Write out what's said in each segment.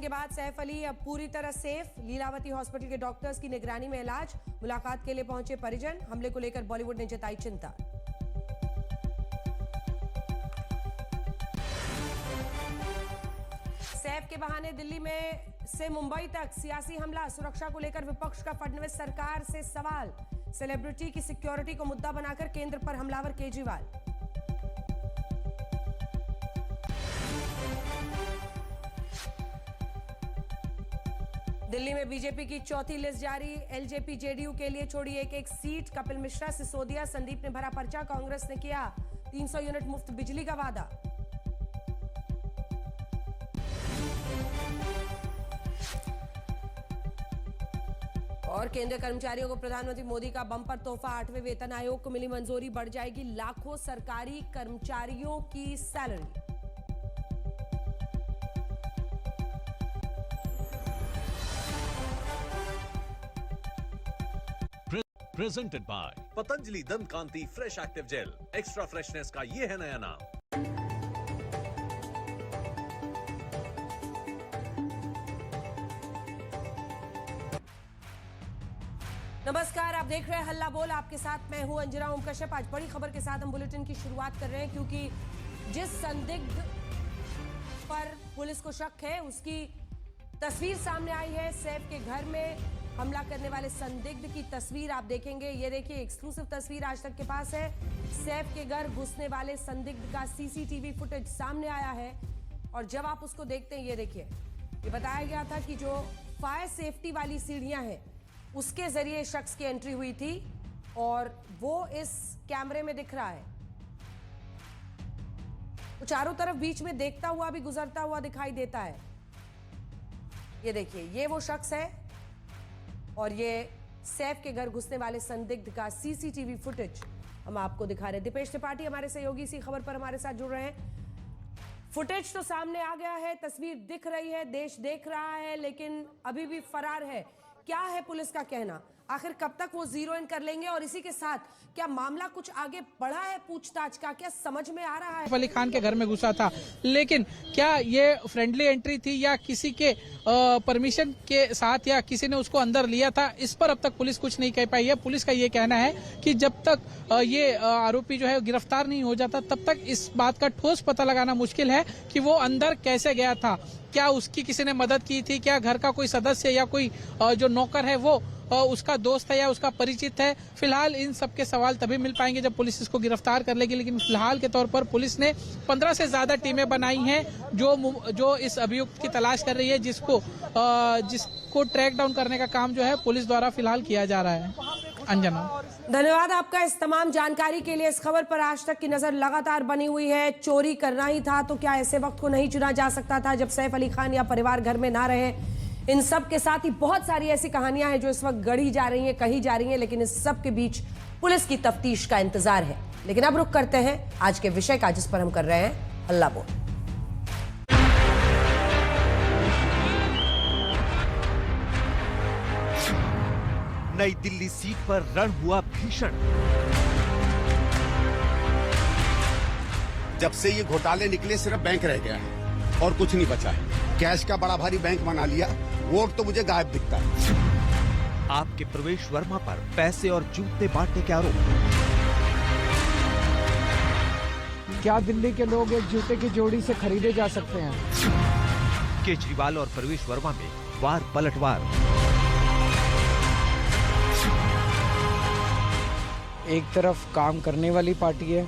के बाद सैफ अली अब पूरी तरह सेफ। लीलावती हॉस्पिटल के डॉक्टर्स की निगरानी में इलाज। मुलाकात के लिए पहुंचे परिजन। हमले को लेकर बॉलीवुड ने जताई चिंता। सैफ के बहाने दिल्ली में से मुंबई तक सियासी हमला। सुरक्षा को लेकर विपक्ष का फडणवीस सरकार से सवाल। सेलिब्रिटी की सिक्योरिटी को मुद्दा बनाकर केंद्र पर हमलावर केजरीवाल। दिल्ली में बीजेपी की चौथी लिस्ट जारी। एलजेपी जेडीयू के लिए छोड़ी एक सीट। कपिल मिश्रा, सिसोदिया, संदीप ने भरा पर्चा। कांग्रेस ने किया 300 यूनिट मुफ्त बिजली का वादा। और केंद्रीय कर्मचारियों को प्रधानमंत्री मोदी का बम्पर तोहफा। 8वें वेतन आयोग को मिली मंजूरी। बढ़ जाएगी लाखों सरकारी कर्मचारियों की salary. Presented by Patanjali Dant Kanti fresh active gel. Extra freshness का ये है नया नाम। नमस्कार, आप देख रहे हैं हल्ला बोल। आपके साथ मैं हूं अंजना ओम कश्यप। आज बड़ी खबर के साथ हम बुलेटिन की शुरुआत कर रहे हैं, क्योंकि जिस संदिग्ध पर पुलिस को शक है उसकी तस्वीर सामने आई है। सैफ के घर में हमला करने वाले संदिग्ध की तस्वीर आप देखेंगे। ये देखिए, एक्सक्लूसिव तस्वीर आज तक के पास है। सैफ के घर घुसने वाले संदिग्ध का सीसीटीवी फुटेज सामने आया है। और जब आप उसको देखते हैं, ये देखिए, ये बताया गया था कि जो फायर सेफ्टी वाली सीढ़ियां हैं उसके जरिए शख्स की एंट्री हुई थी और वो इस कैमरे में दिख रहा है। वो चारों तरफ बीच में देखता हुआ भी गुजरता हुआ दिखाई देता है। ये देखिए, ये वो शख्स है और ये सैफ के घर घुसने वाले संदिग्ध का सीसीटीवी फुटेज हम आपको दिखा रहे हैं। दीपेश त्रिपाठी हमारे सहयोगी इसी खबर पर हमारे साथ जुड़ रहे हैं। फुटेज तो सामने आ गया है, तस्वीर दिख रही है, देश देख रहा है, लेकिन अभी भी फरार है। क्या है पुलिस का कहना? आखिर कब तक वो जीरो इन कर लेंगे? और इसी के साथ क्या मामला कुछ आगे बढ़ा है पूछताछ का? क्या समझ में आ रहा है? सैफ अली खान के घर में घुसा था, लेकिन क्या ये फ्रेंडली एंट्री थी या किसी के परमिशन के साथ या किसी ने उसको अंदर लिया था, इस पर अब तक पुलिस कुछ नहीं कह पाई है। पुलिस का ये कहना है कि जब तक ये आरोपी जो है गिरफ्तार नहीं हो जाता, तब तक इस बात का ठोस पता लगाना मुश्किल है कि वो अंदर कैसे गया था। क्या उसकी किसी ने मदद की थी? क्या घर का कोई सदस्य या कोई जो नौकर है वो उसका दोस्त है या उसका परिचित है? फिलहाल इन सब के सवाल तभी मिल पाएंगे जब पुलिस इसको गिरफ्तार कर लेगी। लेकिन फिलहाल के तौर पर पुलिस ने 15 से ज्यादा टीमें बनाई हैं जो इस अभियुक्त की तलाश कर रही है, जिसको ट्रैक डाउन करने का काम जो है पुलिस द्वारा फिलहाल किया जा रहा है। अंजना, धन्यवाद आपका इस तमाम जानकारी के लिए। इस खबर पर आज तक की नजर लगातार बनी हुई है। चोरी करना ही था तो क्या ऐसे वक्त को नहीं चुना जा सकता था जब सैफ अली खान या परिवार घर में ना रहे? इन सब के साथ ही बहुत सारी ऐसी कहानियां हैं जो इस वक्त गढ़ी जा रही हैं, कही जा रही हैं, लेकिन इस सब के बीच पुलिस की तफ्तीश का इंतजार है। लेकिन अब रुक करते हैं आज के विषय का, जिस पर हम कर रहे हैं हल्ला बोल। नई दिल्ली सीट पर रण हुआ भीषण। जब से ये घोटाले निकले सिर्फ बैंक रह गया है और कुछ नहीं बचा है। कैश का बड़ा भारी बैंक बना लिया, वोट तो मुझे गायब दिखता है। आपके प्रवेश वर्मा पर पैसे और जूते बांटने के आरोप। क्या दिल्ली के लोग एक जूते की जोड़ी से खरीदे जा सकते हैं? केजरीवाल और प्रवेश वर्मा में वार पलटवार। एक तरफ काम करने वाली पार्टी है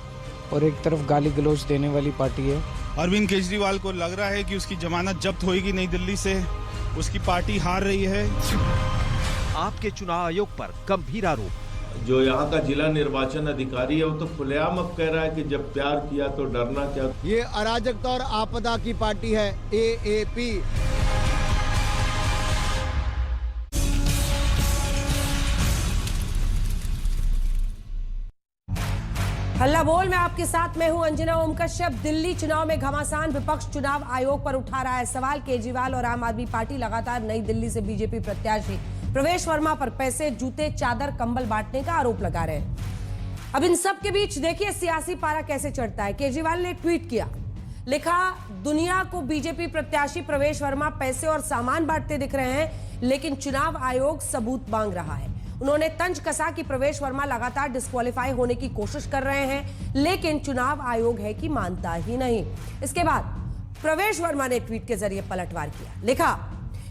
और एक तरफ गाली गलौज देने वाली पार्टी है। अरविंद केजरीवाल को लग रहा है कि उसकी जमानत जब्त होगी नई दिल्ली से, उसकी पार्टी हार रही है। आपके चुनाव आयोग पर गंभीर आरोप। जो यहाँ का जिला निर्वाचन अधिकारी है वो तो खुलेआम अब कह रहा है कि जब प्यार किया तो डरना क्या। ये अराजकता और आपदा की पार्टी है एएपी। हल्ला बोल में आपके साथ मैं हूं अंजना ओम कश्यप। दिल्ली चुनाव में घमासान। विपक्ष चुनाव आयोग पर उठा रहा है सवाल। केजरीवाल और आम आदमी पार्टी लगातार नई दिल्ली से बीजेपी प्रत्याशी प्रवेश वर्मा पर पैसे, जूते, चादर, कंबल बांटने का आरोप लगा रहे हैं। अब इन सब के बीच देखिए सियासी पारा कैसे चढ़ता है। केजरीवाल ने ट्वीट किया, लिखा, दुनिया को बीजेपी प्रत्याशी प्रवेश वर्मा पैसे और सामान बांटते दिख रहे हैं, लेकिन चुनाव आयोग सबूत मांग रहा है। उन्होंने तंज कसा कि प्रवेश वर्मा लगातार डिस्क्वालीफाई होने की कोशिश कर रहे हैं, लेकिन चुनाव आयोग है कि मानता ही नहीं। इसके बाद प्रवेश वर्मा ने ट्वीट के जरिए पलटवार किया। लिखा,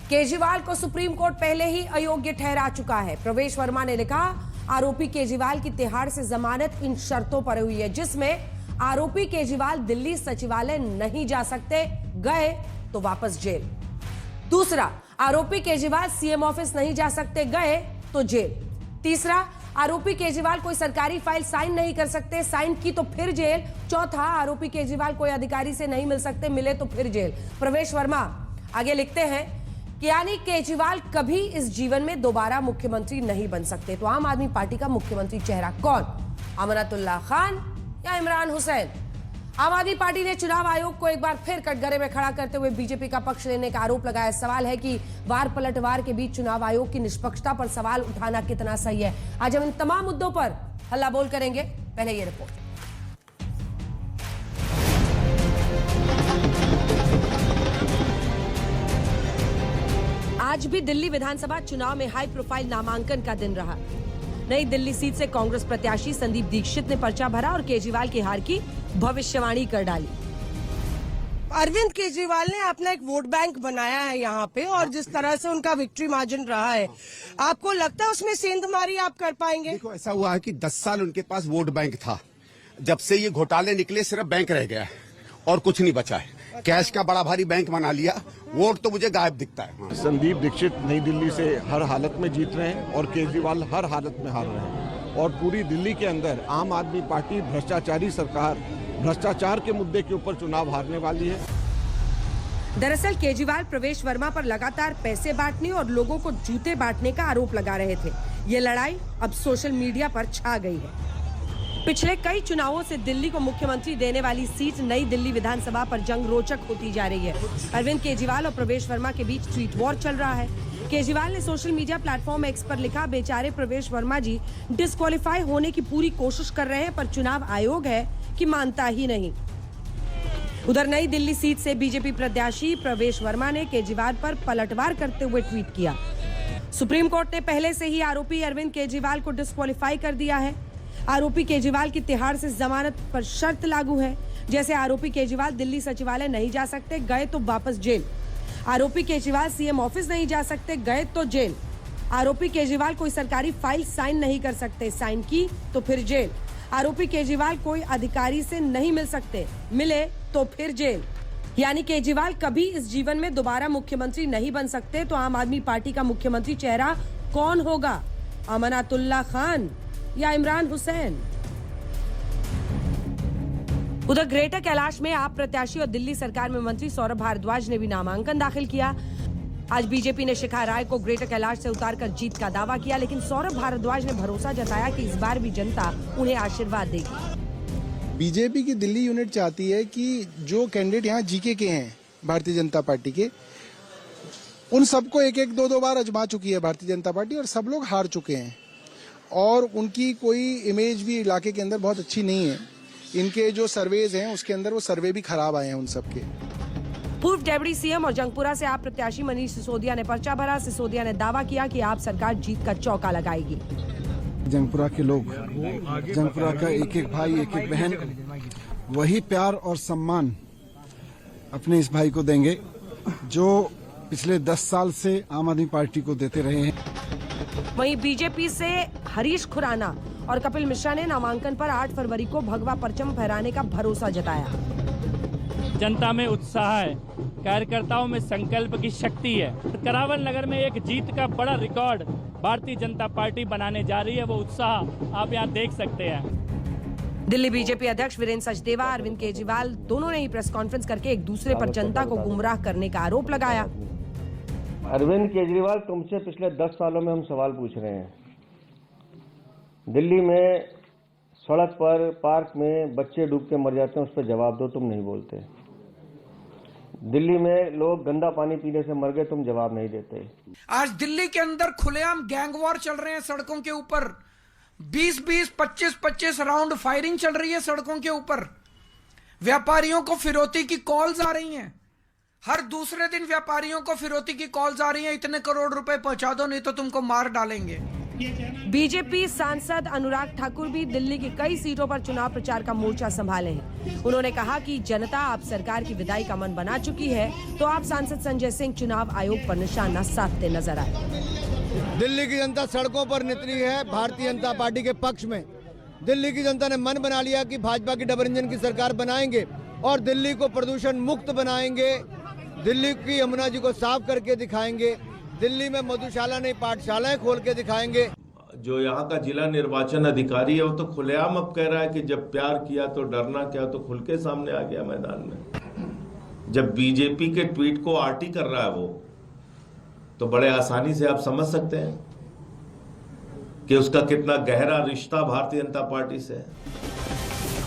केजरीवाल को सुप्रीम कोर्ट पहले ही अयोग्य ठहरा चुका है। प्रवेश वर्मा ने लिखा, आरोपी केजरीवाल की तिहाड़ से जमानत इन शर्तों पर हुई है, जिसमें आरोपी केजरीवाल दिल्ली सचिवालय नहीं जा सकते, गए तो वापस जेल। दूसरा, आरोपी केजरीवाल सीएम ऑफिस नहीं जा सकते, गए तो जेल। तीसरा, आरोपी केजरीवाल कोई सरकारी फाइल साइन नहीं कर सकते, साइन की तो फिर जेल। चौथा, आरोपी केजरीवाल कोई अधिकारी से नहीं मिल सकते, मिले तो फिर जेल। प्रवेश वर्मा आगे लिखते हैं कि यानी केजरीवाल कभी इस जीवन में दोबारा मुख्यमंत्री नहीं बन सकते। तो आम आदमी पार्टी का मुख्यमंत्री चेहरा कौन, अमनतुल्ला खान या इमरान हुसैन? आम आदमी पार्टी ने चुनाव आयोग को एक बार फिर कटघरे में खड़ा करते हुए बीजेपी का पक्ष लेने का आरोप लगाया। सवाल है कि वार पलटवार के बीच चुनाव आयोग की निष्पक्षता पर सवाल उठाना कितना सही है। आज हम इन तमाम मुद्दों पर हल्ला बोल करेंगे। पहले ये रिपोर्ट। आज भी दिल्ली विधानसभा चुनाव में हाई प्रोफाइल नामांकन का दिन रहा। नई दिल्ली सीट से कांग्रेस प्रत्याशी संदीप दीक्षित ने पर्चा भरा और केजरीवाल की हार की भविष्यवाणी कर डाली। अरविंद केजरीवाल ने अपना एक वोट बैंक बनाया है यहाँ पे, और जिस तरह से उनका विक्ट्री मार्जिन रहा है, आपको लगता है उसमें सेंधमारी आप कर पाएंगे? देखो, ऐसा हुआ है कि 10 साल उनके पास वोट बैंक था। जब से ये घोटाले निकले सिर्फ बैंक रह गया है और कुछ नहीं बचा है। कैश का बड़ा भारी बैंक बना लिया, वोट तो मुझे गायब दिखता है। संदीप दीक्षित नई दिल्ली से हर हालत में जीत रहे हैं और केजरीवाल हर हालत में हार रहे हैं, और पूरी दिल्ली के अंदर आम आदमी पार्टी भ्रष्टाचारी सरकार भ्रष्टाचार के मुद्दे के ऊपर चुनाव हारने वाली है। दरअसल केजरीवाल प्रवेश वर्मा पर लगातार पैसे बांटने और लोगों को जूते बांटने का आरोप लगा रहे थे। ये लड़ाई अब सोशल मीडिया पर छा गई है। पिछले कई चुनावों से दिल्ली को मुख्यमंत्री देने वाली सीट नई दिल्ली विधानसभा पर जंग रोचक होती जा रही है। अरविंद केजरीवाल और प्रवेश वर्मा के बीच ट्वीट वॉर चल रहा है। केजरीवाल ने सोशल मीडिया प्लेटफॉर्म एक्स पर लिखा, बेचारे प्रवेश वर्मा जी डिस्क्वालीफाई होने की पूरी कोशिश कर रहे हैं, पर चुनाव आयोग है कि मानता ही नहीं। उधर नई दिल्ली सीट से बीजेपी प्रत्याशी प्रवेश वर्मा ने केजरीवाल पर पलटवार करते हुए ट्वीट किया। सुप्रीम कोर्ट ने पहले से ही आरोपी अरविंद केजरीवाल को डिस्क्वालीफाई कर दिया है। आरोपी केजरीवाल की तिहाड़ से जमानत पर शर्त लागू है। जैसे आरोपी केजरीवाल दिल्ली सचिवालय नहीं जा सकते, गए तो वापस जेल। आरोपी केजरीवाल सीएम ऑफिस नहीं जा सकते, गए तो जेल। आरोपी केजरीवाल कोई सरकारी फाइल साइन नहीं कर सकते, साइन की तो फिर जेल। आरोपी केजरीवाल कोई अधिकारी से नहीं मिल सकते, मिले तो फिर जेल। यानी केजरीवाल कभी इस जीवन में दोबारा मुख्यमंत्री नहीं बन सकते। तो आम आदमी पार्टी का मुख्यमंत्री चेहरा कौन होगा, अमनतुल्ला खान या इमरान हुसैन? उधर ग्रेटर कैलाश में आप प्रत्याशी और दिल्ली सरकार में मंत्री सौरभ भारद्वाज ने भी नामांकन दाखिल किया। आज बीजेपी ने शिखा राय को ग्रेटर कैलाश से उतारकर जीत का दावा किया, लेकिन सौरभ भारद्वाज ने भरोसा जताया कि इस बार भी जनता उन्हें आशीर्वाद देगी। बीजेपी की दिल्ली यूनिट चाहती है कि जो कैंडिडेट यहाँ जीके के हैं भारतीय जनता पार्टी के, उन सबको एक एक दो बार आजमा चुकी है भारतीय जनता पार्टी, और सब लोग हार चुके हैं, और उनकी कोई इमेज भी इलाके के अंदर बहुत अच्छी नहीं है। इनके जो सर्वेज हैं उसके अंदर वो सर्वे भी खराब आए हैं उन सबके। पूर्व डेप्यूटी सीएम और जंगपुरा से आप प्रत्याशी मनीष सिसोदिया ने पर्चा भरा। सिसोदिया ने दावा किया कि आप सरकार जीत का चौका लगाएगी। जंगपुरा के लोग, जंगपुरा का एक एक भाई, एक एक बहन, वही प्यार और सम्मान अपने इस भाई को देंगे जो पिछले 10 साल से आम आदमी पार्टी को देते रहे हैं। वहीं बीजेपी से हरीश खुराना और कपिल मिश्रा ने नामांकन पर 8 फरवरी को भगवा परचम फहराने का भरोसा जताया। जनता में उत्साह है, कार्यकर्ताओं में संकल्प की शक्ति है। करावल नगर में एक जीत का बड़ा रिकॉर्ड भारतीय जनता पार्टी बनाने जा रही है, वो उत्साह आप यहाँ देख सकते हैं। दिल्ली बीजेपी अध्यक्ष वीरेंद्र सचदेवा, अरविंद केजरीवाल दोनों ने ही प्रेस कॉन्फ्रेंस करके एक दूसरे पर जनता को गुमराह करने का आरोप लगाया। अरविंद केजरीवाल, तुमसे पिछले 10 सालों में हम सवाल पूछ रहे हैं। दिल्ली में सड़क पर, पार्क में बच्चे डूब के मर जाते हैं, उस पर जवाब दो, तुम नहीं बोलते। दिल्ली में लोग गंदा पानी पीने से मर गए, तुम जवाब नहीं देते। आज दिल्ली के अंदर खुलेआम गैंग वॉर चल रहे हैं सड़कों के ऊपर। 20-20, 25-25 राउंड फायरिंग चल रही है सड़कों के ऊपर। व्यापारियों को फिरौती की कॉल्स आ रही हैं, हर दूसरे दिन व्यापारियों को फिरौती की कॉल्स आ रही हैं, इतने करोड़ रुपए पहुंचा दो नहीं तो तुमको मार डालेंगे। बीजेपी सांसद अनुराग ठाकुर भी दिल्ली की कई सीटों पर चुनाव प्रचार का मोर्चा संभाले हैं। उन्होंने कहा कि जनता अब सरकार की विदाई का मन बना चुकी है, तो आप सांसद संजय सिंह चुनाव आयोग पर निशाना साधते नजर आए। दिल्ली की जनता सड़कों पर निकली है भारतीय जनता पार्टी के पक्ष में। दिल्ली की जनता ने मन बना लिया कि भाजपा की डबल इंजन की सरकार बनाएंगे और दिल्ली को प्रदूषण मुक्त बनाएंगे, दिल्ली की यमुना जी को साफ करके दिखाएंगे, दिल्ली में मधुशाला नहीं पाठशालाएं खोल के दिखाएंगे। जो यहाँ का जिला निर्वाचन अधिकारी है वो तो खुलेआम अब कह रहा है कि जब प्यार किया तो डरना क्या, तो खुल के सामने आ गया मैदान में। जब बीजेपी के ट्वीट को आरटी कर रहा है वो, तो बड़े आसानी से आप समझ सकते हैं कि उसका कितना गहरा रिश्ता भारतीय जनता पार्टी से है।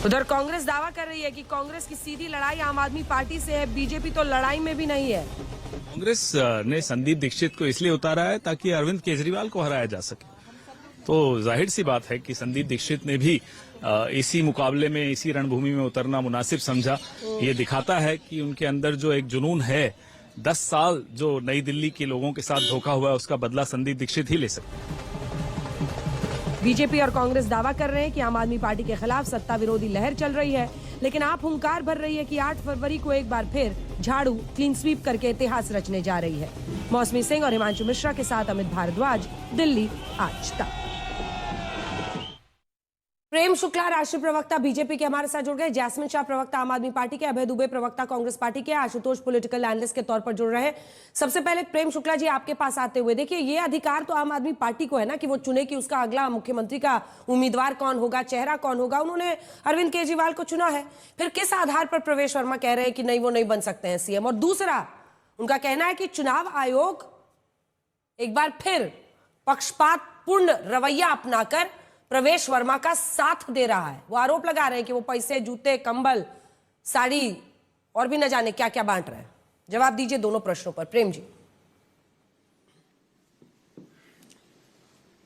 उधर कांग्रेस दावा कर रही है कि कांग्रेस की सीधी लड़ाई आम आदमी पार्टी से है, बीजेपी तो लड़ाई में भी नहीं है। कांग्रेस ने संदीप दीक्षित को इसलिए उतारा है ताकि अरविंद केजरीवाल को हराया जा सके। तो जाहिर सी बात है कि संदीप दीक्षित ने भी इसी मुकाबले में, इसी रणभूमि में उतरना मुनासिब समझा। ये दिखाता है कि उनके अंदर जो एक जुनून है, 10 साल जो नई दिल्ली के लोगों के साथ धोखा हुआ है, उसका बदला संदीप दीक्षित ही ले सकते हैं। बीजेपी और कांग्रेस दावा कर रहे हैं कि आम आदमी पार्टी के खिलाफ सत्ता विरोधी लहर चल रही है, लेकिन आप हुंकार भर रही है कि 8 फरवरी को एक बार फिर झाड़ू क्लीन स्वीप करके इतिहास रचने जा रही है। मौसमी सिंह और हिमांशु मिश्रा के साथ अमित भारद्वाज, दिल्ली आज तक। प्रेम शुक्ला राष्ट्रीय प्रवक्ता बीजेपी के हमारे साथ जुड़ गए, जैस्मिन शाह प्रवक्ता आम आदमी पार्टी के, अभय दुबे प्रवक्ता कांग्रेस पार्टी के, आशुतोष पॉलिटिकल एनालिस्ट के तौर पर जुड़ रहे हैं। सबसे पहले प्रेम शुक्ला जी आपके पास आते हुए, देखिए ये अधिकार तो आम आदमी पार्टी को है ना कि वो चुने कि उसका अगला मुख्यमंत्री का उम्मीदवार कौन होगा, चेहरा कौन होगा। उन्होंने अरविंद केजरीवाल को चुना है, फिर किस आधार पर प्रवेश वर्मा कह रहे हैं कि नहीं वो नहीं बन सकते हैं सीएम? और दूसरा उनका कहना है कि चुनाव आयोग एक बार फिर पक्षपातपूर्ण रवैया अपनाकर प्रवेश वर्मा का साथ दे रहा है। वो आरोप लगा रहे हैं कि वो पैसे, जूते, कंबल, साड़ी और भी न जाने क्या क्या बांट रहे हैं। जवाब दीजिए दोनों प्रश्नों पर प्रेम जी।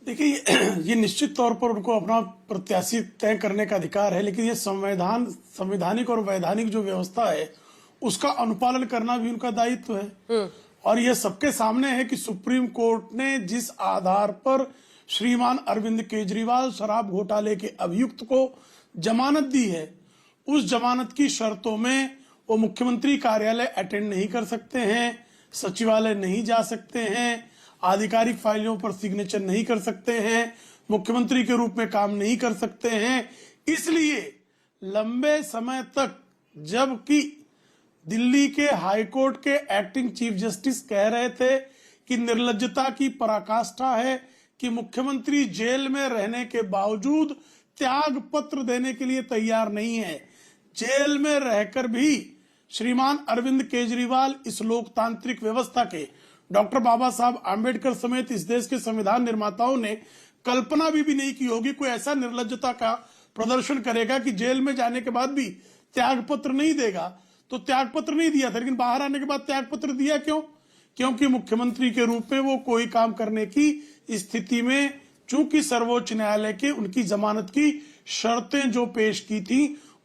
देखिए, ये निश्चित तौर पर उनको अपना प्रत्याशी तय करने का अधिकार है, लेकिन ये संवैधानिक और वैधानिक जो व्यवस्था है उसका अनुपालन करना भी उनका दायित्व है। और ये सबके सामने है कि सुप्रीम कोर्ट ने जिस आधार पर श्रीमान अरविंद केजरीवाल शराब घोटाले के अभियुक्त को जमानत दी है, उस जमानत की शर्तों में वो मुख्यमंत्री कार्यालय अटेंड नहीं कर सकते हैं, सचिवालय नहीं जा सकते हैं, आधिकारिक फाइलों पर सिग्नेचर नहीं कर सकते हैं, मुख्यमंत्री के रूप में काम नहीं कर सकते हैं। इसलिए लंबे समय तक, जबकि दिल्ली के हाईकोर्ट के एक्टिंग चीफ जस्टिस कह रहे थे कि निर्लज्जता की पराकाष्ठा है कि मुख्यमंत्री जेल में रहने के बावजूद त्याग पत्र देने के लिए तैयार नहीं है, जेल में रहकर भी श्रीमान अरविंद केजरीवाल इस लोकतांत्रिक व्यवस्था के, डॉक्टर बाबा साहब आम्बेडकर समेत इस देश के संविधान निर्माताओं ने कल्पना भी नहीं की होगी कोई ऐसा निर्लज्जता का प्रदर्शन करेगा कि जेल में जाने के बाद भी त्याग पत्र नहीं देगा। तो त्याग पत्र नहीं दिया था, लेकिन बाहर आने के बाद त्याग पत्र दिया क्यों? क्योंकि मुख्यमंत्री के रूप में वो कोई काम करने की स्थिति में, चूंकि सर्वोच्च न्यायालय के उनकी जमानत की शर्तें जो पेश की थी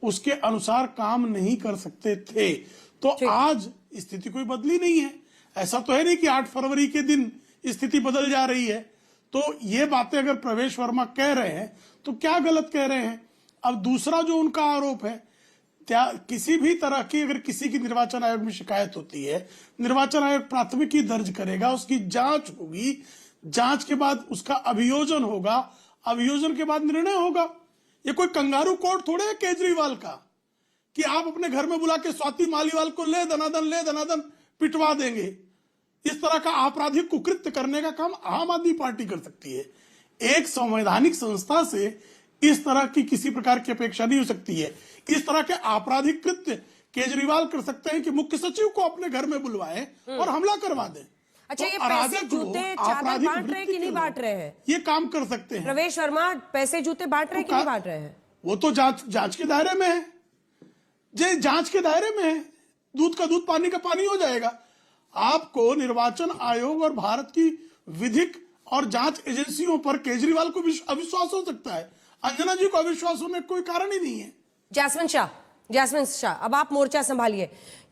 उसके अनुसार काम नहीं कर सकते थे। तो आज स्थिति कोई बदली नहीं है। ऐसा तो है नहीं कि 8 फरवरी के दिन स्थिति बदल जा रही है। तो ये बातें अगर प्रवेश वर्मा कह रहे हैं तो क्या गलत कह रहे हैं? अब दूसरा जो उनका आरोप है, किसी भी तरह की अगर किसी की निर्वाचन आयोग में शिकायत होती है, निर्वाचन आयोग प्राथमिकी दर्ज करेगा, उसकी जांच होगी, जांच के बाद उसका अभियोजन होगा, अभियोजन के बाद निर्णय होगा। ये कोई कंगारू कोर्ट थोड़े है केजरीवाल का कि आप अपने घर में बुला के स्वाति मालीवाल को ले दनादन पिटवा देंगे। इस तरह का आपराधिक कुकृत्य करने का काम आम आदमी पार्टी कर सकती है। एक संवैधानिक संस्था से इस तरह की किसी प्रकार की अपेक्षा नहीं हो सकती है। इस तरह के आपराधिक कृत्य केजरीवाल कर सकते हैं कि मुख्य सचिव को अपने घर में बुलवाएं और हमला करवा दें। अच्छा, ये पैसे, जूते, चादर बांट रहे हैं कि नहीं बांट रहे हैं? ये काम कर सकते हैं। प्रवेश वर्मा पैसे, जूते बांट रहे हैं कि नहीं बांट रहे हैं? वो तो जांच के दायरे में है। जे जांच के दायरे में है, दूध का दूध पानी का पानी हो जाएगा। आपको निर्वाचन आयोग और भारत की विधिक और जांच एजेंसियों पर केजरीवाल को अविश्वास हो सकता है, अंजना जी को अविश्वास होने कोई कारण ही नहीं है। जैस्मिन शाह, जैस्मिन शाह, अब आप मोर्चा संभालिए।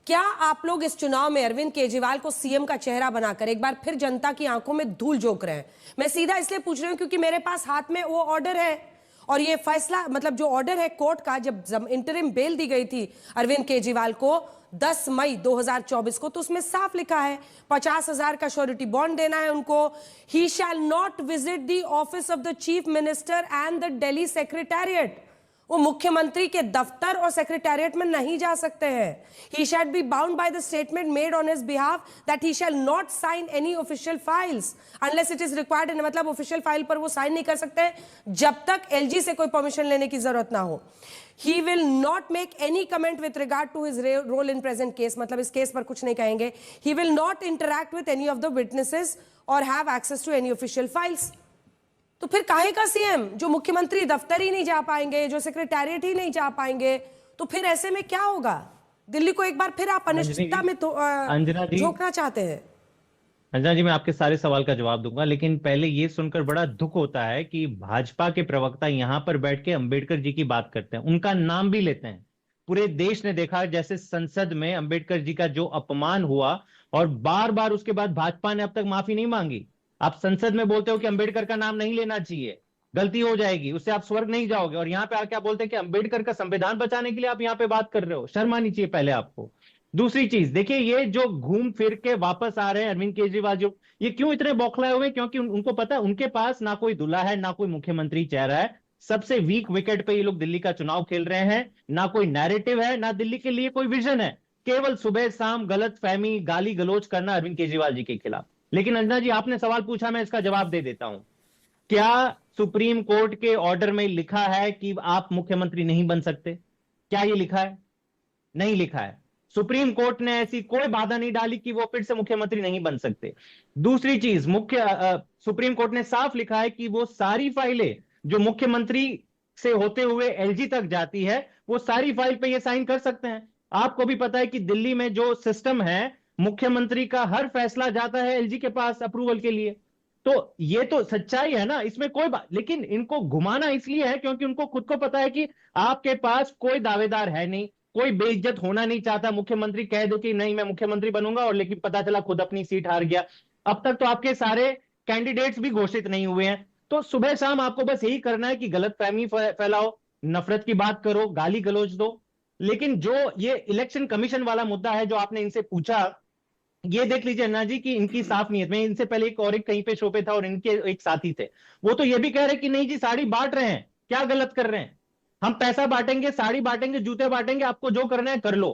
क्या आप लोग इस चुनाव में अरविंद केजरीवाल को सीएम का चेहरा बनाकर एक बार फिर जनता की आंखों में धूल झोंक रहे हैं? मैं सीधा इसलिए पूछ रही हूं क्योंकि मेरे पास हाथ में वो ऑर्डर है और ये फैसला, मतलब जो ऑर्डर है कोर्ट का, जब इंटरिम बेल दी गई थी अरविंद केजरीवाल को 10 मई 2024 को, तो उसमें साफ लिखा है 50,000 का श्योरिटी बॉन्ड देना है उनको। He shall not visit the office of the chief minister and the Delhi secretariat. वो मुख्यमंत्री के दफ्तर और सेक्रेटेरिएट में नहीं जा सकते हैं। He shall be bound by the statement made on his behalf that he shall not sign any official files unless it is required. मतलब ऑफिशियल फाइल पर वो साइन नहीं कर सकते जब तक एलजी से कोई परमिशन लेने की जरूरत ना हो। He will not make any comment with regard to his role in present case, मतलब इस केस पर कुछ नहीं कहेंगे। He will not interact with any of the witnesses or have access to any official files। तो फिर काहे का सीएम? जो मुख्यमंत्री दफ्तर ही नहीं जा पाएंगे, जो सेक्रेटेरिएट ही नहीं जा पाएंगे, तो फिर ऐसे में क्या होगा? दिल्ली को एक बार फिर आप अनिश्चितता में झोंकना चाहते हैं। अंजना जी, मैं आपके सारे सवाल का जवाब दूंगा, लेकिन पहले ये सुनकर बड़ा दुख होता है कि भाजपा के प्रवक्ता यहाँ पर बैठ के अंबेडकर जी की बात करते हैं, उनका नाम भी लेते हैं। पूरे देश ने देखा जैसे संसद में अंबेडकर जी का जो अपमान हुआ और बार बार उसके बाद भाजपा ने अब तक माफी नहीं मांगी। आप संसद में बोलते हो कि अंबेडकर का नाम नहीं लेना चाहिए, गलती हो जाएगी, उससे आप स्वर्ग नहीं जाओगे, और यहाँ पे आप क्या बोलते हैं कि अंबेडकर का संविधान बचाने के लिए आप यहाँ पे बात कर रहे हो। शर्म आनी चाहिए पहले आपको। दूसरी चीज देखिए, ये जो घूम फिर के वापस आ रहे हैं अरविंद केजरीवाल, जो ये क्यों इतने बौखलाए हुए? क्योंकि उनको पता है उनके पास ना कोई दूल्हा है, ना कोई मुख्यमंत्री चेहरा है। सबसे वीक विकेट पे ये लोग दिल्ली का चुनाव खेल रहे हैं। ना कोई नैरेटिव है, ना दिल्ली के लिए कोई विजन है, केवल सुबह शाम गलत फहमी, गाली गलोच करना अरविंद केजरीवाल जी के खिलाफ। लेकिन अंजना जी, आपने सवाल पूछा, मैं इसका जवाब दे देता हूं। क्या सुप्रीम कोर्ट के ऑर्डर में लिखा है कि आप मुख्यमंत्री नहीं बन सकते? क्या ये लिखा है? नहीं लिखा है। सुप्रीम कोर्ट ने ऐसी कोई बाधा नहीं डाली कि वो फिर से मुख्यमंत्री नहीं बन सकते। दूसरी चीज, सुप्रीम कोर्ट ने साफ लिखा है कि वो सारी फाइलें जो मुख्यमंत्री से होते हुए एलजी तक जाती है, वो सारी फाइल पे ये साइन कर सकते हैं। आपको भी पता है कि दिल्ली में जो सिस्टम है, मुख्यमंत्री का हर फैसला जाता है एलजी के पास अप्रूवल के लिए। तो ये तो सच्चाई है ना, इसमें कोई बात। लेकिन इनको घुमाना इसलिए है क्योंकि उनको खुद को पता है कि आपके पास कोई दावेदार है नहीं, कोई बेइज्जत होना नहीं चाहता। मुख्यमंत्री कह दो कि नहीं मैं मुख्यमंत्री बनूंगा, और लेकिन पता चला खुद अपनी सीट हार गया। अब तक तो आपके सारे कैंडिडेट्स भी घोषित नहीं हुए हैं। तो सुबह शाम आपको बस यही करना है कि गलतफहमी फैलाओ, नफरत की बात करो, गाली गलौज दो। लेकिन जो ये इलेक्शन कमीशन वाला मुद्दा है जो आपने इनसे पूछा, ये देख लीजिए अन्ना जी कि इनकी साफ नीयत। मैं इनसे पहले एक कहीं पे शो पे था और इनके एक साथी थे, वो तो ये भी कह रहे कि नहीं जी साड़ी बांट रहे हैं, क्या गलत कर रहे हैं, हम पैसा बांटेंगे, साड़ी बांटेंगे, जूते बांटेंगे, आपको जो करना है कर लो।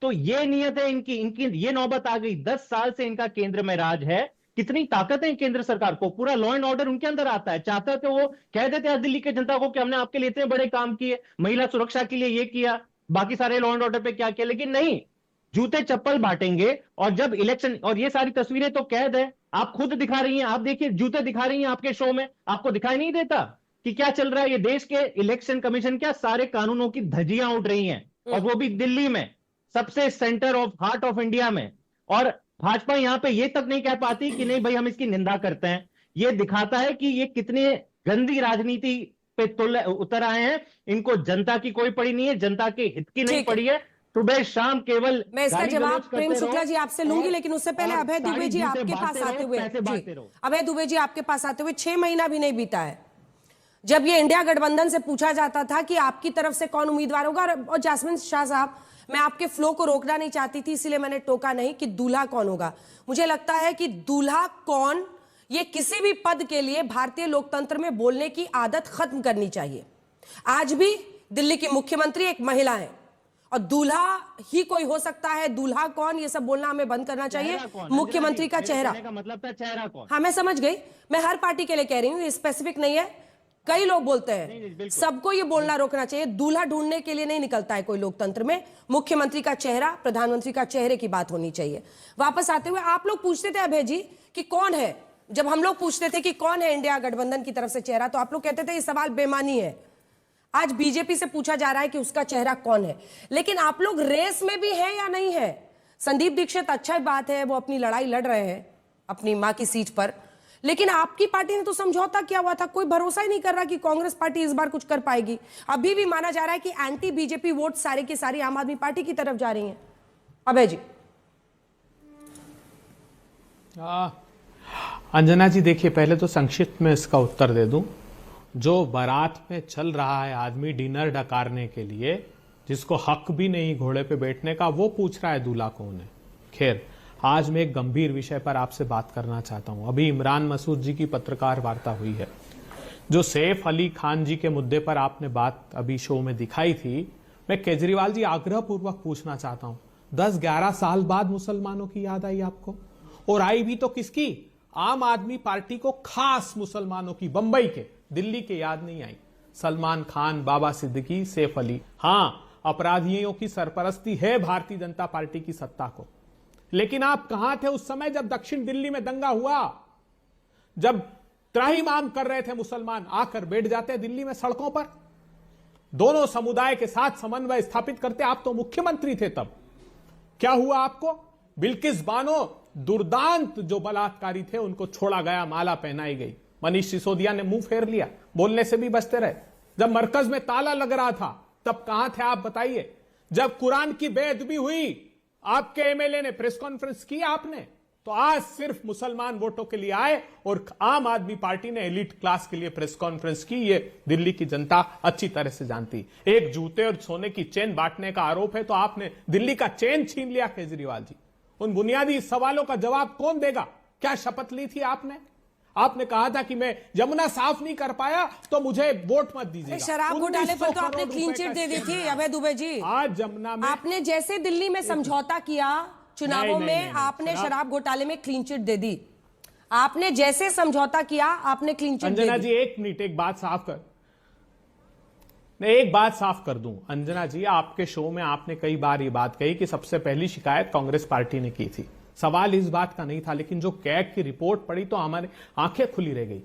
तो ये नियत है इनकी ये नौबत आ गई। 10 साल से इनका केंद्र में राज है। कितनी ताकत है केंद्र सरकार को, पूरा लॉ एंड ऑर्डर उनके अंदर आता है। चाहते तो वो कह देते हैं दिल्ली की जनता को कि हमने आपके लिए इतने बड़े काम किए, महिला सुरक्षा के लिए ये किया, बाकी सारे लॉ एंड ऑर्डर पे क्या किया। लेकिन नहीं, जूते चप्पल बांटेंगे। और जब इलेक्शन, और ये सारी तस्वीरें तो कैद है, आप खुद दिखा रही हैं, आप देखिए जूते दिखा रही हैं आपके शो में, आपको दिखाई नहीं देता कि क्या चल रहा है? ये देश के इलेक्शन कमीशन क्या सारे कानूनों की धज्जियां उड़ रही हैं, और वो भी दिल्ली में, सबसे centre of heart of India में। और भाजपा यहां पे ये तक नहीं कह पाती कि नहीं भाई हम इसकी निंदा करते हैं। ये दिखाता है कि ये कितने गंदी राजनीति पे उतर आए हैं। इनको जनता की कोई पड़ी नहीं है, जनता के हित की नहीं पड़ी है। सुबह शाम केवल मैं इसका जवाब प्रेम शुक्ला जी आपसे लूंगी, लेकिन उससे पहले अभय दुबे जी आपके पास आते हुए, अभय दुबे जी आपके पास आते हुए 6 महीना भी नहीं बीता है जब ये इंडिया गठबंधन से पूछा जाता था कि आपकी तरफ से कौन उम्मीदवार होगा। और जैस्मिन शाह साहब, मैं आपके फ्लो को रोकना नहीं चाहती थी, इसलिए मैंने टोका नहीं कि दूल्हा कौन होगा। मुझे लगता है कि दूल्हा कौन, ये किसी भी पद के लिए भारतीय लोकतंत्र में बोलने की आदत खत्म करनी चाहिए। आज भी दिल्ली की मुख्यमंत्री एक महिला है और दूल्हा ही कोई हो सकता है। दूल्हा कौन, ये सब बोलना हमें बंद करना चाहिए। मुख्यमंत्री का चेहरा का मतलब था चेहरा कौन। हाँ मैं समझ गई, मैं हर पार्टी के लिए कह रही हूँ, ये स्पेसिफिक नहीं है। कई लोग बोलते हैं, सबको ये बोलना रोकना चाहिए। दूल्हा ढूंढने के लिए नहीं निकलता है कोई लोकतंत्र में। मुख्यमंत्री का चेहरा, प्रधानमंत्री का चेहरे की बात होनी चाहिए। वापस आते हुए, आप लोग पूछते थे अभय जी कि कौन है, जब हम लोग पूछते थे कि कौन है इंडिया गठबंधन की तरफ से चेहरा, तो आप लोग कहते थे ये सवाल बेमानी है। आज बीजेपी से पूछा जा रहा है कि उसका चेहरा कौन है। लेकिन आप लोग रेस में भी है या नहीं है? संदीप दीक्षित, अच्छा बात है, वो अपनी लड़ाई लड़ रहे हैं अपनी मां की सीट पर, लेकिन आपकी पार्टी ने तो समझौता किया हुआ था, कोई भरोसा ही नहीं कर रहा कि कांग्रेस पार्टी इस बार कुछ कर पाएगी। अभी भी माना जा रहा है कि एंटी बीजेपी वोट सारे की सारी आम आदमी पार्टी की तरफ जा रही हैं। अभय जी। अंजना जी देखिए, पहले तो संक्षिप्त में इसका उत्तर दे दूं। जो बारात में चल रहा है आदमी डिनर डकारने के लिए, जिसको हक भी नहीं घोड़े पे बैठने का, वो पूछ रहा है दूल्हा कौन है। खैर, आज मैं एक गंभीर विषय पर आपसे बात करना चाहता हूं। अभी इमरान मसूद जी की पत्रकार वार्ता हुई है। जो सैफ अली खान जी के मुद्दे पर आपने बात अभी शो में दिखाई थी, मैं केजरीवाल जी आग्रह पूर्वक पूछना चाहता हूं, 10-11 साल बाद मुसलमानों की याद आई आपको? और आई भी तो किसकी? आम आदमी पार्टी को, खास मुसलमानों की, बंबई के, दिल्ली के याद नहीं आई। सलमान खान, बाबा सिद्दीकी, सैफ अली। हां, अपराधियों की सरपरस्ती है भारतीय जनता पार्टी की सत्ता को, लेकिन आप कहां थे उस समय जब दक्षिण दिल्ली में दंगा हुआ, जब त्राहिमाम कर रहे थे मुसलमान? आकर बैठ जाते दिल्ली में सड़कों पर, दोनों समुदाय के साथ समन्वय स्थापित करते। आप तो मुख्यमंत्री थे तब। क्या हुआ आपको? बिल्किस बानो, दुर्दांत जो बलात्कारी थे, उनको छोड़ा गया, माला पहनाई गई। मनीष सिसोदिया ने मुंह फेर लिया, बोलने से भी बचते रहे। जब मरकज में ताला लग रहा था तब कहां थे आप, बताइए? जब कुरान की बेअदबी हुई, आपके एमएलए ने प्रेस कॉन्फ्रेंस की आपने? तो आज सिर्फ मुसलमान वोटों के लिए आए और आम आदमी पार्टी ने एलिट क्लास के लिए प्रेस कॉन्फ्रेंस की। ये दिल्ली की जनता अच्छी तरह से जानती। एक जूते और सोने की चेन बांटने का आरोप है, तो आपने दिल्ली का चेन छीन लिया केजरीवाल जी। उन बुनियादी सवालों का जवाब कौन देगा? क्या शपथ ली थी आपने? आपने कहा था कि मैं यमुना साफ नहीं कर पाया तो मुझे वोट मत दीजिएगा। शराब घोटाले पर तो आपने क्लीन चिट दे दी थी अभय दुबे जी। आज यमुना में आपने जैसे दिल्ली में समझौता किया चुनावों में, आपने शराब घोटाले में क्लीन चिट दे दी। आपने जैसे समझौता किया, आपने क्लीन चिट दे दी। अंजना जी, एक मिनट, एक बात साफ कर दूं। अंजना जी, आपके शो में आपने कई बार ये बात कही कि सबसे पहली शिकायत कांग्रेस पार्टी ने की थी। सवाल इस बात का नहीं था, लेकिन जो कैग की रिपोर्ट पड़ी तो हमारी आंखें खुली रह गई।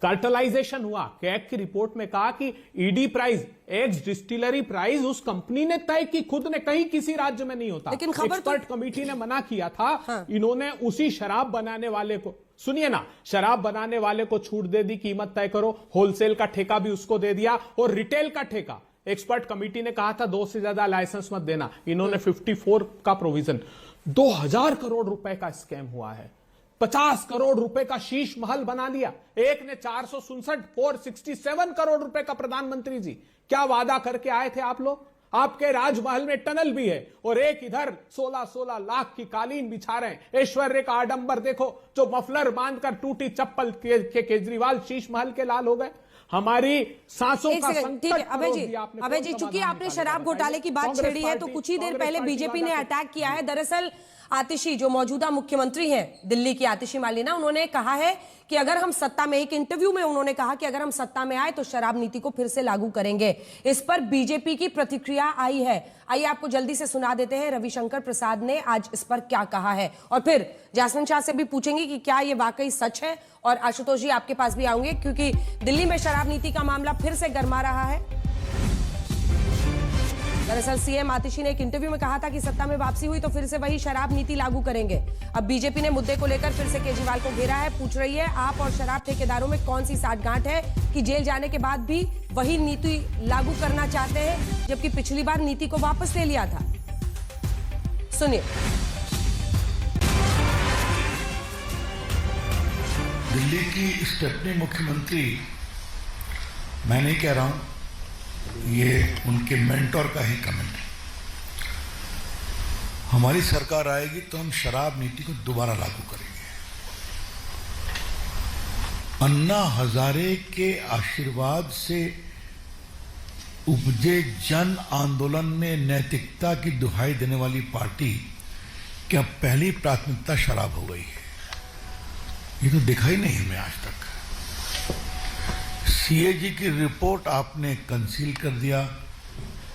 कार्टेलाइजेशन हुआ। कैग की रिपोर्ट में कहा कि ED price, x distillery price उस कंपनी ने तय की, खुद ने, कहीं किसी राज्य में नहीं होता। लेकिन खबर एक्सपर्ट कमेटी ने मना किया था। हाँ। इन्होंने उसी शराब बनाने वाले को, सुनिए ना, शराब बनाने वाले को छूट दे दी, कीमत तय करो, होलसेल का ठेका भी उसको दे दिया और रिटेल का ठेका। एक्सपर्ट कमेटी ने कहा था 2 से ज्यादा लाइसेंस मत देना, इन्होंने 54 का प्रोविजन। 2000 करोड़ रुपए का स्कैम हुआ है। 50 करोड़ रुपए का शीश महल बना लिया। एक ने 467 करोड़ रुपए का। प्रधानमंत्री जी, क्या वादा करके आए थे आप लोग? आपके राजमहल में टनल भी है और एक इधर 16 लाख की कालीन बिछा रहे हैं। ऐश्वर्य का आडंबर देखो, जो मफलर बांधकर टूटी चप्पल के केजरीवाल शीश महल के लाल हो गए। हमारी सांसों का संकट। अभय जी, चूंकि आपने शराब घोटाले की बात छेड़ी है, तो कुछ ही देर पहले बीजेपी ने अटैक किया है। दरअसल आतिशी, जो मौजूदा मुख्यमंत्री हैं दिल्ली की, आतिशी मालिना, उन्होंने कहा है कि अगर हम सत्ता में, एक इंटरव्यू में उन्होंने कहा कि अगर हम सत्ता में आए तो शराब नीति को फिर से लागू करेंगे। इस पर बीजेपी की प्रतिक्रिया आई है। आइए आपको जल्दी से सुना देते हैं रविशंकर प्रसाद ने आज इस पर क्या कहा है, और फिर जैस्मिन शाह से भी पूछेंगे कि क्या ये वाकई सच है। और आशुतोष जी, आपके पास भी आऊंगे, क्योंकि दिल्ली में शराब नीति का मामला फिर से गर्मा रहा है। दरअसल सीएम आतिशी ने एक इंटरव्यू में कहा था कि सत्ता में वापसी हुई तो फिर से वही शराब नीति लागू करेंगे। अब बीजेपी ने मुद्दे को लेकर फिर से केजरीवाल को घेरा है। पूछ रही है, आप और शराब ठेकेदारों में कौन सी साठगांठ है कि जेल जाने के बाद भी वही नीति लागू करना चाहते हैं, जबकि पिछली बार नीति को वापस ले लिया था। सुनिए। दिल्ली की स्टेपनी मुख्यमंत्री, मैं नहीं कह रहा हूं, ये उनके मेंटोर का ही कमेंट है। हमारी सरकार आएगी तो हम शराब नीति को दोबारा लागू करेंगे। अन्ना हजारे के आशीर्वाद से उपजे जन आंदोलन में नैतिकता की दुहाई देने वाली पार्टी की अब पहली प्राथमिकता शराब हो गई है। ये तो दिखा ही नहीं हमें आज तक। सीएजी की रिपोर्ट आपने कंसील कर दिया,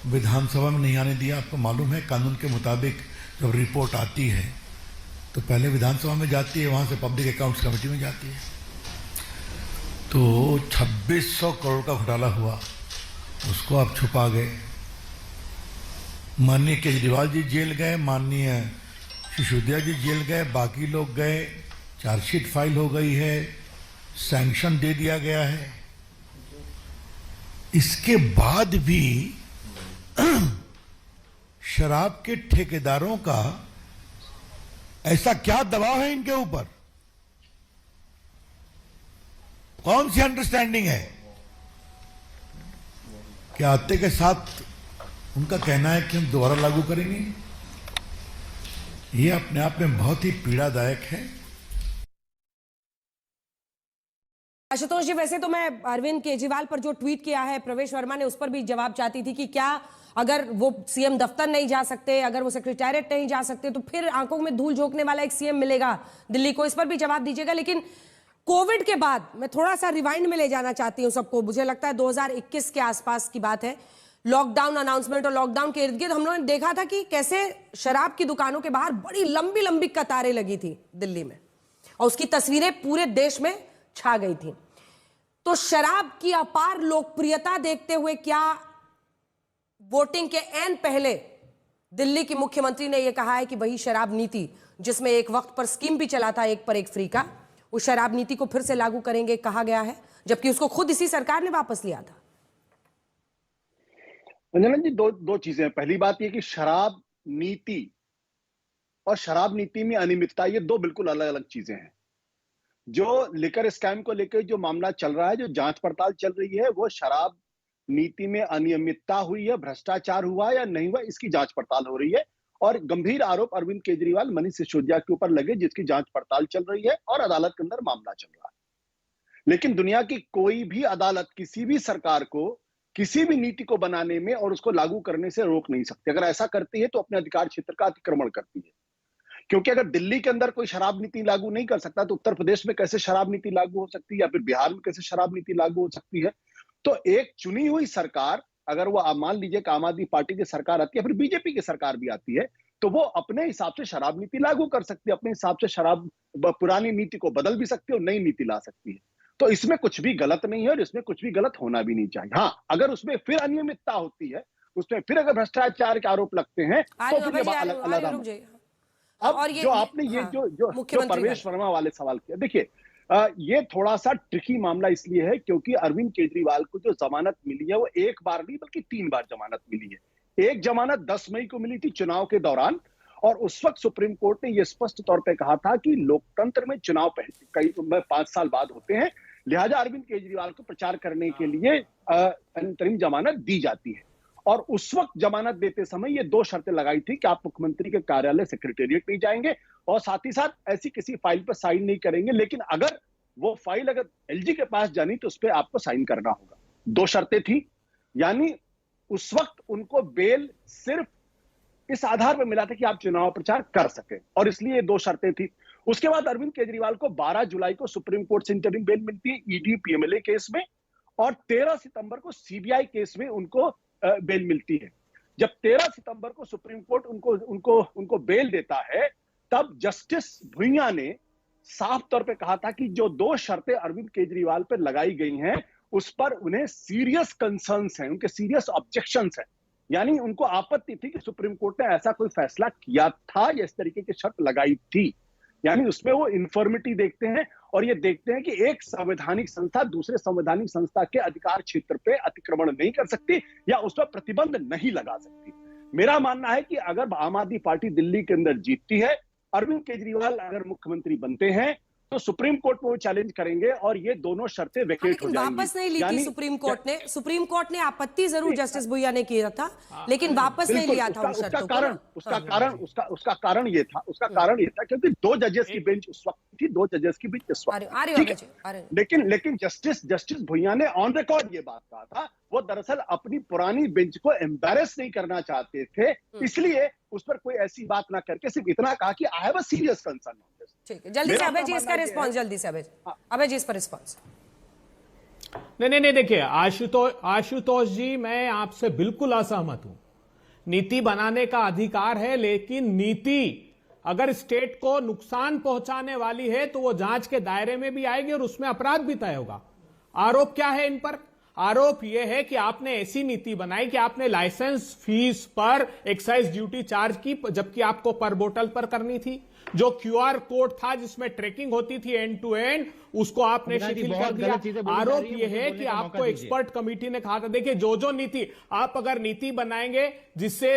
विधानसभा में नहीं आने दिया। आपको मालूम है कानून के मुताबिक जब रिपोर्ट आती है तो पहले विधानसभा में जाती है, वहां से पब्लिक अकाउंट्स कमेटी में जाती है। तो 2600 करोड़ का घोटाला हुआ, उसको आप छुपा गए। माननीय केजरीवाल जी जेल गए, माननीय सिसोदिया जी जेल गए, बाकी लोग गए, चार्जशीट फाइल हो गई है, सैंक्शन दे दिया गया है। इसके बाद भी शराब के ठेकेदारों का ऐसा क्या दबाव है इनके ऊपर? कौन सी अंडरस्टैंडिंग है? क्या आते के साथ उनका कहना है कि हम दोबारा लागू करेंगे? ये अपने आप में बहुत ही पीड़ादायक है। आशुतोष जी, वैसे तो मैं अरविंद केजरीवाल पर जो ट्वीट किया है प्रवेश वर्मा ने, उस पर भी जवाब चाहती थी कि क्या अगर वो सीएम दफ्तर नहीं जा सकते, अगर वो सेक्रेटेरिएट नहीं जा सकते, तो फिर आंखों में धूल झोंकने वाला एक सीएम मिलेगा दिल्ली को। इस पर भी जवाब दीजिएगा। लेकिन कोविड के बाद मैं थोड़ा सा रिवाइंड में ले जाना चाहती हूँ सबको। मुझे लगता है 2021 के आसपास की बात है। लॉकडाउन अनाउंसमेंट और लॉकडाउन के इर्द गिर्द हम लोगों ने देखा था कि कैसे शराब की दुकानों के बाहर बड़ी लंबी लंबी कतारें लगी थी दिल्ली में, और उसकी तस्वीरें पूरे देश में छा गई थी। तो शराब की अपार लोकप्रियता देखते हुए क्या वोटिंग के एन पहले दिल्ली की मुख्यमंत्री ने यह कहा है कि वही शराब नीति जिसमें एक वक्त पर स्कीम भी चला था एक पर एक फ्री का, उस शराब नीति को फिर से लागू करेंगे कहा गया है, जबकि उसको खुद इसी सरकार ने वापस लिया था? अंजना जी, दो चीजें हैं। पहली बात यह कि शराब नीति और शराब नीति में अनियमितता, ये दो बिल्कुल अलग अलग चीजें हैं। जो लिकर स्कैम को लेकर जो मामला चल रहा है, जो जांच पड़ताल चल रही है, वो शराब नीति में अनियमितता हुई है, भ्रष्टाचार हुआ या नहीं हुआ, इसकी जांच पड़ताल हो रही है। और गंभीर आरोप अरविंद केजरीवाल, मनीष सिसोदिया के ऊपर लगे, जिसकी जांच पड़ताल चल रही है और अदालत के अंदर मामला चल रहा है। लेकिन दुनिया की कोई भी अदालत किसी भी सरकार को किसी भी नीति को बनाने में और उसको लागू करने से रोक नहीं सकती। अगर ऐसा करती है तो अपने अधिकार क्षेत्र का अतिक्रमण करती है। क्योंकि अगर दिल्ली के अंदर कोई शराब नीति लागू नहीं कर सकता, तो उत्तर प्रदेश में कैसे शराब नीति लागू हो सकती है, या फिर बिहार में कैसे शराब नीति लागू हो सकती है? तो एक चुनी हुई सरकार, अगर वो मान लीजिए कि आम आदमी पार्टी की सरकार आती है, फिर बीजेपी की सरकार भी आती है, तो वो अपने हिसाब से शराब नीति लागू कर सकती है, अपने हिसाब से शराब पुरानी नीति को बदल भी सकती है और नई नीति ला सकती है। तो इसमें कुछ भी गलत नहीं है और इसमें कुछ भी गलत होना भी नहीं चाहिए। हाँ, अगर उसमें फिर अनियमितता होती है, उसमें फिर अगर भ्रष्टाचार के आरोप लगते हैं, तो फिर अलग। अब और जो आपने ये जो प्रवेश वर्मा वाले सवाल किया, देखिए ये थोड़ा सा ट्रिकी मामला इसलिए है क्योंकि अरविंद केजरीवाल को जो जमानत मिली है वो एक बार नहीं बल्कि 3 बार जमानत मिली है। एक जमानत 10 मई को मिली थी चुनाव के दौरान, और उस वक्त सुप्रीम कोर्ट ने यह स्पष्ट तौर पे कहा था कि लोकतंत्र में चुनाव 5 साल बाद होते हैं, लिहाजा अरविंद केजरीवाल को प्रचार करने के लिए अंतरिम जमानत दी जाती है। और उस वक्त जमानत देते समय ये 2 शर्तें लगाई थी कि आप मुख्यमंत्री के कार्यालय सेक्रेटेरिएट नहीं जाएंगे और साथ ही साथ ऐसी किसी फाइल पर साइन नहीं करेंगे, लेकिन अगर वो फाइल अगर एलजी के पास जानी तो उस पर आपको साइन करना होगा। 2 शर्तें थी, यानी उस वक्त उनको बेल सिर्फ इस आधार पर मिला था कि आप चुनाव प्रचार कर सके, और इसलिए 2 शर्तें थी। उसके बाद अरविंद केजरीवाल को 12 जुलाई को सुप्रीम कोर्ट से इंटरिम बेल मिलती है ईडी पीएमएलए केस में, और 13 सितंबर को सीबीआई केस में उनको बेल मिलती है। जब 13 सितंबर को सुप्रीम कोर्ट उनको बेल देता है, तब जस्टिस भुइयां ने साफ तौर पे कहा था कि जो 2 शर्तें अरविंद केजरीवाल पर लगाई गई हैं, उस पर उन्हें सीरियस कंसर्न्स हैं, उनके सीरियस ऑब्जेक्शंस हैं। यानी उनको आपत्ति थी कि सुप्रीम कोर्ट ने ऐसा कोई फैसला किया था या इस तरीके की शर्त लगाई थी। यानी उसमें वो इन्फॉर्मिटी देखते हैं और ये देखते हैं कि एक संवैधानिक संस्था दूसरे संवैधानिक संस्था के अधिकार क्षेत्र पे अतिक्रमण नहीं कर सकती या उस पर प्रतिबंध नहीं लगा सकती। मेरा मानना है कि अगर आम आदमी पार्टी दिल्ली के अंदर जीतती है, अरविंद केजरीवाल अगर मुख्यमंत्री बनते हैं, तो सुप्रीम कोर्ट में वो चैलेंज करेंगे और ये दोनों शर्तें वेकेट हो जाएंगी। वापस नहीं ली थी सुप्रीम कोर्ट ने आपत्ति जरूर जस्टिस भुइया ने किया था, लेकिन वापस नहीं लिया था उन शर्तों को। उसका कारण ये था क्योंकि 2 जजेस की बेंच उस वक्त थी, 2 जजेस की बेंच इस वक्त। लेकिन जस्टिस भुइया ने ऑन रिकॉर्ड ये बात कहा था, वो दरअसल अपनी पुरानी बेंच को एम्बैरेस नहीं करना चाहते थे, इसलिए उस पर कोई ऐसी बात ना करके सिर्फ इतना कहा कि I have a serious concern on this. ठीक है, जल्दी से अभय जी इसका रिस्पांस, जल्दी से अभय जी इस पर रिस्पांस। नहीं, देखिए आशुतोष जी, मैं आपसे बिल्कुल असहमत हूं। नीति बनाने का अधिकार है, लेकिन नीति अगर स्टेट को नुकसान पहुंचाने वाली है तो वो जांच के दायरे में भी आएगी और उसमें अपराध भी तय होगा। आरोप क्या है इन पर? आरोप यह है कि आपने ऐसी नीति बनाई कि आपने लाइसेंस फीस पर एक्साइज ड्यूटी चार्ज की, जबकि आपको पर बोतल पर करनी थी। जो क्यूआर कोड था जिसमें ट्रैकिंग होती थी एंड टू एंड, उसको आपने शिथिल कर दिया। आरोप यह है कि आपको एक्सपर्ट कमेटी ने कहा था, देखिए जो नीति आप अगर नीति बनाएंगे जिससे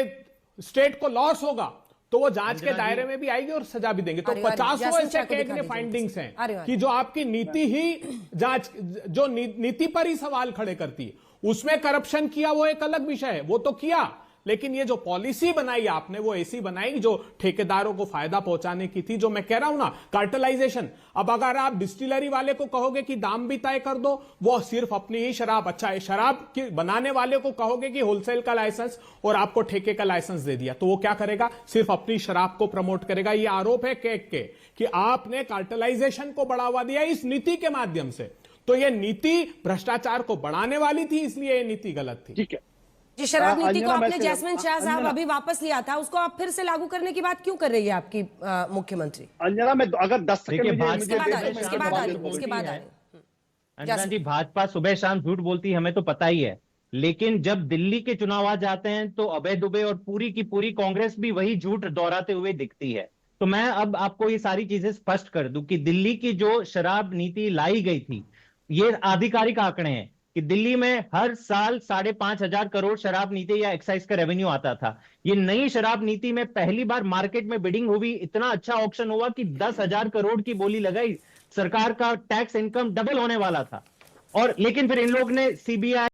स्टेट को लॉस होगा तो वो जांच के दायरे में भी आएगी और सजा भी देंगे। तो 50 ऐसे कैग फाइंडिंग्स हैं कि जो आपकी नीति ही जांच, जो नीति पर ही सवाल खड़े करती है। उसमें करप्शन किया वो एक अलग विषय है, वो तो किया, लेकिन ये जो पॉलिसी बनाई आपने वो ऐसी बनाई जो ठेकेदारों को फायदा पहुंचाने की थी। जो मैं कह रहा हूं ना, कार्टेलाइजेशन। अब अगर आप डिस्टिलरी वाले को कहोगे कि दाम भी तय कर दो, वो सिर्फ अपनी ही शराब, अच्छा है, शराब की बनाने वाले को कहोगे कि होलसेल का लाइसेंस और आपको ठेके का लाइसेंस दे दिया, तो वो क्या करेगा? सिर्फ अपनी शराब को प्रमोट करेगा। ये आरोप है केक के कि आपने कार्टेलाइजेशन को बढ़ावा दिया इस नीति के माध्यम से। तो ये नीति भ्रष्टाचार को बढ़ाने वाली थी, इसलिए ये नीति गलत थी। ठीक है जी, शराब नीति को आपने जैस्मिन शाह साहब अभी वापस लिया था, उसको आप फिर से लागू करने की बात क्यों कर रही है आपकी मुख्यमंत्री? अंजना, मैं अगर 10 सेकंड अंजना जी, भाजपा सुबह शाम झूठ बोलती है, हमें तो पता ही है, लेकिन जब दिल्ली के चुनाव आ जाते हैं तो अभय दुबे और पूरी की पूरी कांग्रेस भी वही झूठ दोहराते हुए दिखती है। तो मैं अब आपको ये सारी चीजें स्पष्ट कर दूं कि दिल्ली की जो शराब नीति लाई गई थी, ये आधिकारिक आंकड़े हैं कि दिल्ली में हर साल 5,500 करोड़ शराब नीति या एक्साइज का रेवेन्यू आता था। ये नई शराब नीति में पहली बार मार्केट में बिडिंग हुई, इतना अच्छा ऑक्शन हुआ कि 10,000 करोड़ की बोली लगाई, सरकार का टैक्स इनकम डबल होने वाला था। और लेकिन फिर इन लोग ने सीबीआई